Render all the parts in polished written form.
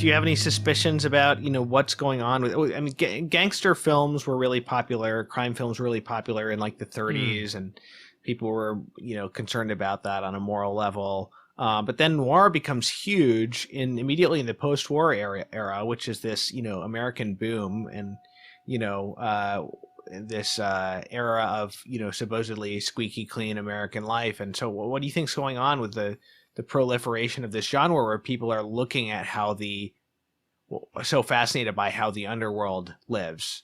do you have any suspicions about, what's going on with, I mean, gangster films were really popular, crime films were really popular in like the 30s, and people were, concerned about that on a moral level. But then noir becomes huge immediately in the post-war era, which is this, American boom and, this era of, supposedly squeaky clean American life. And so what do you think's going on with the proliferation of this genre where people are looking at so fascinated by how the underworld lives?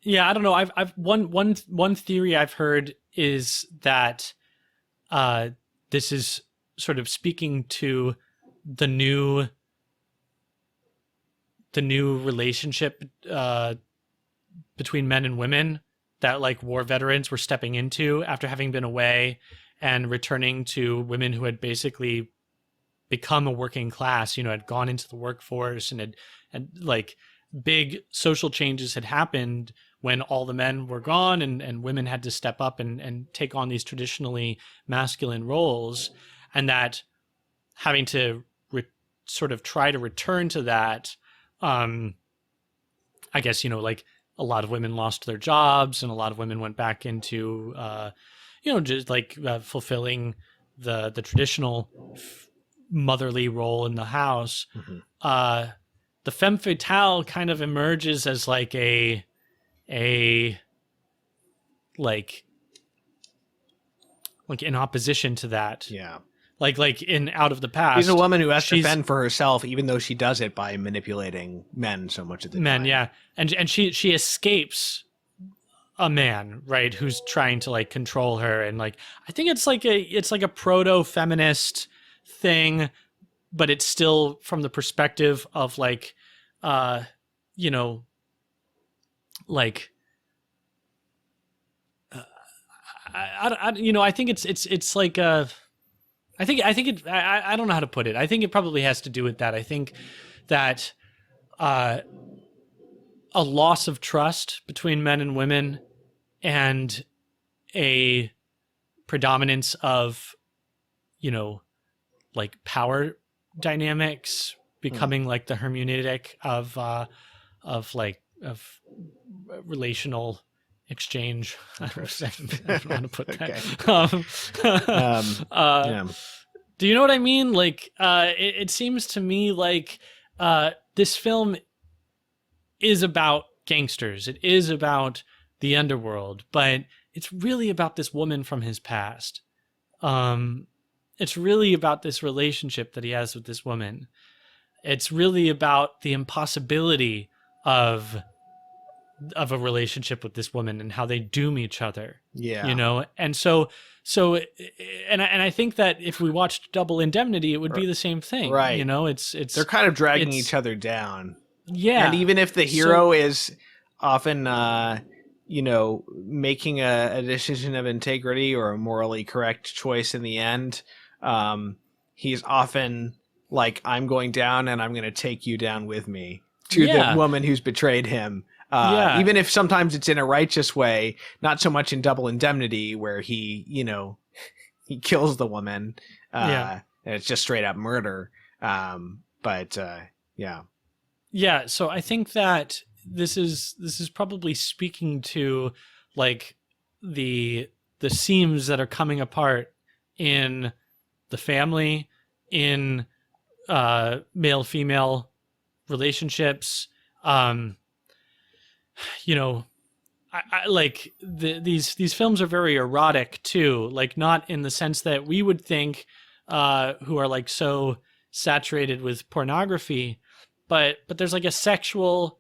Yeah, I don't know. I've one theory I've heard is that this is sort of speaking to the new relationship between men and women that like war veterans were stepping into after having been away and returning to women who had basically become a working class, had gone into the workforce and like big social changes had happened when all the men were gone and women had to step up and take on these traditionally masculine roles, and that having to sort of try to return to that, I guess, like a lot of women lost their jobs and a lot of women went back into, just like fulfilling the traditional motherly role in the house. Mm-hmm. The femme fatale kind of emerges as like a like in opposition to that. Yeah. Like in Out of the Past. She's a woman who has to fend for herself, even though she does it by manipulating men so much of the time. Yeah. And she escapes a man, right, who's trying to like control her. And like, I think it's like a proto-feminist thing, but it's still from the perspective of like, like, I think it's like I don't know how to put it. I think it probably has to do with that. I think that a loss of trust between men and women and a predominance of, like power dynamics becoming like the hermeneutic of relational exchange. I don't know how to put that. Yeah. Do you know what I mean? Like, it seems to me like this film is about gangsters. It is about the underworld, but it's really about this woman from his past. It's really about this relationship that he has with this woman. It's really about the impossibility of a relationship with this woman and how they doom each other. Yeah. And so I think that if we watched Double Indemnity, it would be the same thing. Right. It's they're kind of dragging each other down. Yeah. And even if the hero is often making a decision of integrity or a morally correct choice in the end, he's often like, I'm going down and I'm going to take you down with me to the woman who's betrayed him. Even if sometimes it's in a righteous way, not so much in Double Indemnity where he kills the woman. And it's just straight up murder. Yeah. So I think that this is probably speaking to like the seams that are coming apart in the family, in male-female relationships. I like these films are very erotic too, like not in the sense that we would think, who are like so saturated with pornography, but there's like a sexual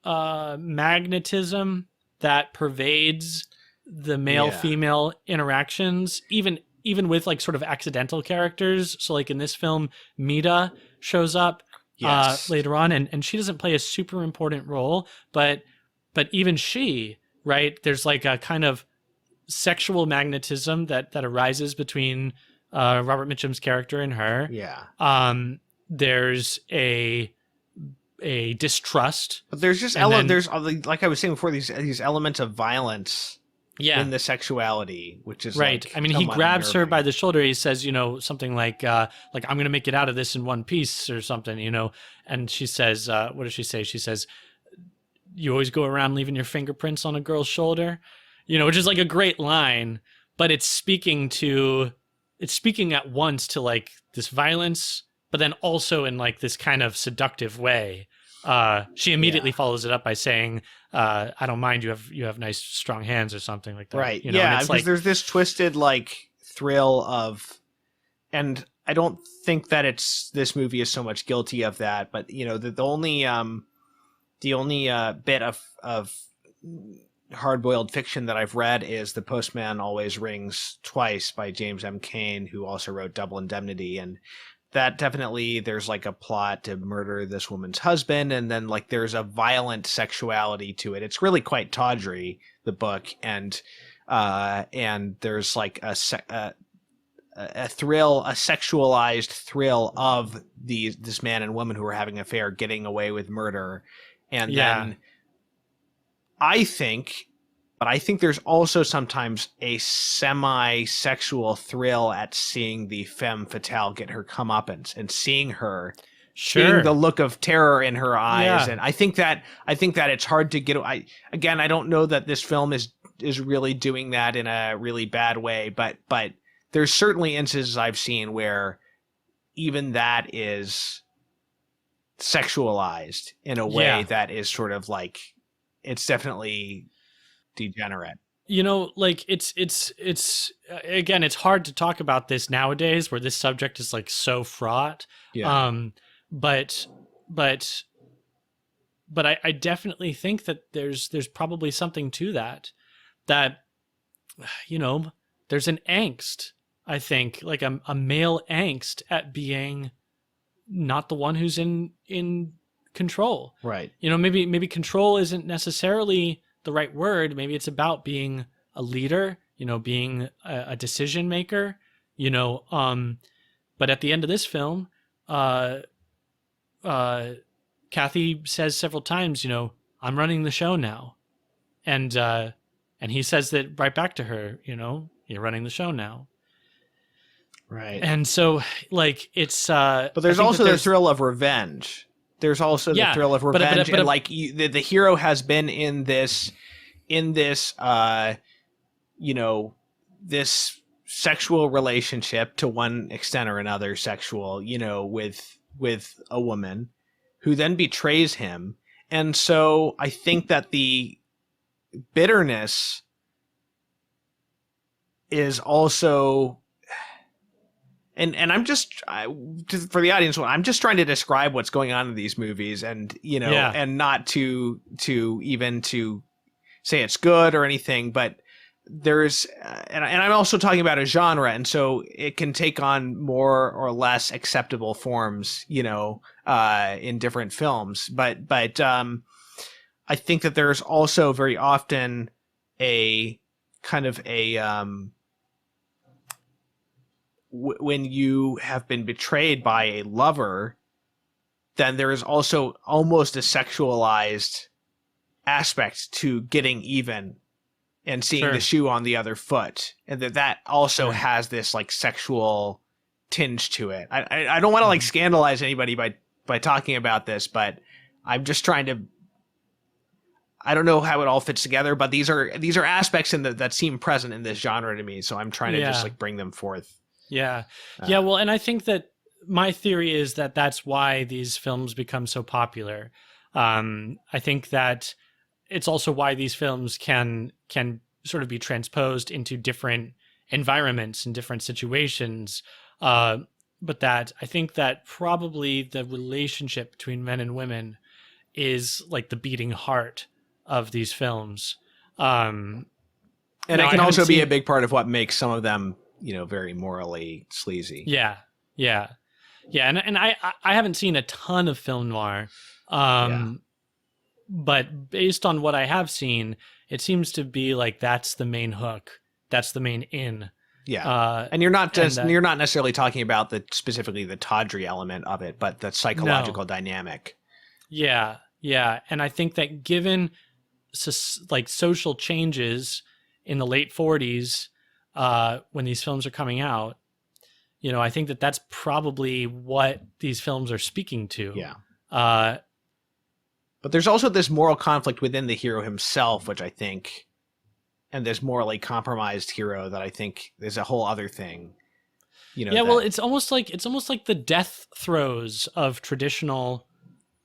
magnetism that pervades the male-female interactions, even with like sort of accidental characters. So like in this film, Mita shows up later on, and she doesn't play a super important role, but even she, right, there's like a kind of sexual magnetism that arises between Robert Mitchum's character and her. There's a distrust, but there's just there's, like I was saying before, these elements of violence in the sexuality, which is right. like, I mean, he grabs her by the shoulder. He says, you know, something like I'm going to make it out of this in one piece or something, you know. And she says, what does she say? She says, you always go around leaving your fingerprints on a girl's shoulder, you know, which is like a great line, but it's speaking at once to like this violence, but then also in like this kind of seductive way. She immediately follows it up by saying, I don't mind, you have nice strong hands or something like that. Right. You know? Yeah, and it's because like, there's this twisted like thrill of, and I don't think that this movie is so much guilty of that, but you know, the only bit of hard-boiled fiction that I've read is The Postman Always Rings Twice by James M. Cain, who also wrote Double Indemnity. And that definitely, there's like a plot to murder this woman's husband, and then like there's a violent sexuality to it. It's really quite tawdry, the book, and there's like a thrill, a sexualized thrill of this man and woman who are having an affair getting away with murder. And then I think there's also sometimes a semi-sexual thrill at seeing the femme fatale get her comeuppance and seeing her, seeing the look of terror in her eyes. And I think that it's hard to get. I don't know that this film is really doing that in a really bad way, but there's certainly instances I've seen where even that is sexualized in a way that is sort of like, it's definitely degenerate. You know, like it's again, it's hard to talk about this nowadays where this subject is like so fraught. But I definitely think that there's probably something to that, you know, there's an angst, I think, like a male angst at being not the one who's in control. Right. You know, maybe control isn't necessarily the right word. Maybe it's about being a leader, you know, being a decision maker, you know. But at the end of this film, Kathy says several times, you know, I'm running the show now. And he says that right back to her, you know, you're running the show now. Right. And so, like, it's... but there's also the thrill of revenge. There's also the thrill of revenge. And, like, the hero has been in this, you know, this sexual relationship to one extent or another, sexual, you know, with a woman who then betrays him. And so I think that the bitterness is also... And I'm just for the audience, I'm just trying to describe what's going on in these movies, and you know, and not to even to say it's good or anything, but there's and I'm also talking about a genre, and so it can take on more or less acceptable forms, you know, in different films. But I think that there's also very often a kind of a when you have been betrayed by a lover, then there is also almost a sexualized aspect to getting even and seeing the shoe on the other foot. And that also has this like sexual tinge to it. I don't want to like scandalize anybody by talking about this, but I'm just trying to, I don't know how it all fits together, but these are aspects that seem present in this genre to me. So I'm trying to just like bring them forth. Yeah. Well, and I think that my theory is that that's why these films become so popular. I think that it's also why these films can sort of be transposed into different environments and different situations. But that I think that probably the relationship between men and women is like the beating heart of these films. And it can also be a big part of what makes some of them, you know, very morally sleazy. Yeah. And I haven't seen a ton of film noir, but based on what I have seen, it seems to be like that's the main hook, that's the main in. Yeah, and you're not necessarily talking about specifically the tawdry element of it, but the psychological dynamic. Yeah, and I think that given like social changes in the late 40s, when these films are coming out, you know, I think that that's probably what these films are speaking to. Yeah. But there's also this moral conflict within the hero himself, which I think, and this morally compromised hero that I think is a whole other thing. You know, yeah, well, it's almost like the death throes of traditional,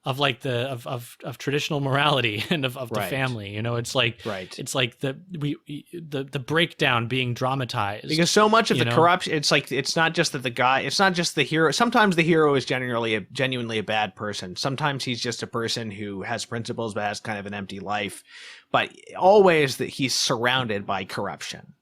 of like of traditional morality and of the family. You know, it's like it's like the breakdown being dramatized, because so much of the corruption. It's like it's not just that the guy. It's not just the hero. Sometimes the hero is genuinely a bad person. Sometimes he's just a person who has principles but has kind of an empty life. But always that he's surrounded by corruption.